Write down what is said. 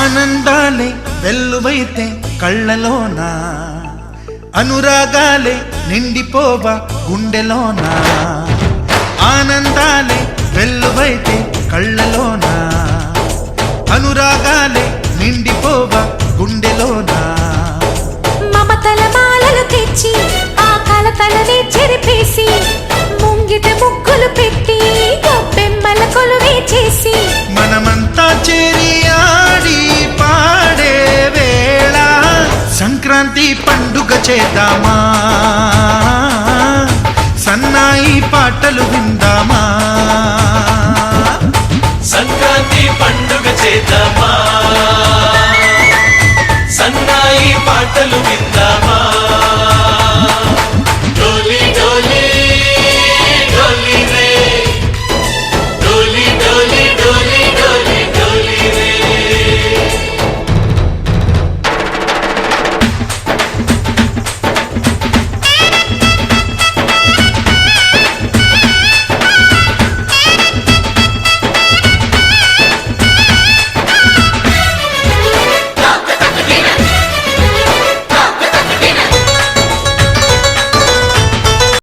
ఆనందాలే వెల్లువైతే కళ్ళలోన, అనురాగాలే నిండిపోవా గుండెలోన. ఆనందాలే వెల్లువైతే కళ్ళలోన, అనురాగాలే నిండిపోవా గుండెలోన. మమతల మాలలు తెచ్చి ఆ కలతలనే చెరిపేసి, ముంగిట ముగ్గులు పెట్టి గొప్పెమ్మల కొలువే చేసి, మనమంతా చేరి ఆడి పాడే వేళ సంక్రాంతి పండుగ చేద్దామా, సన్నాయి పాటలు విందామా. సంక్రాంతి పండుగ చేద్దామా, సన్నాయి పాటలు విందామా.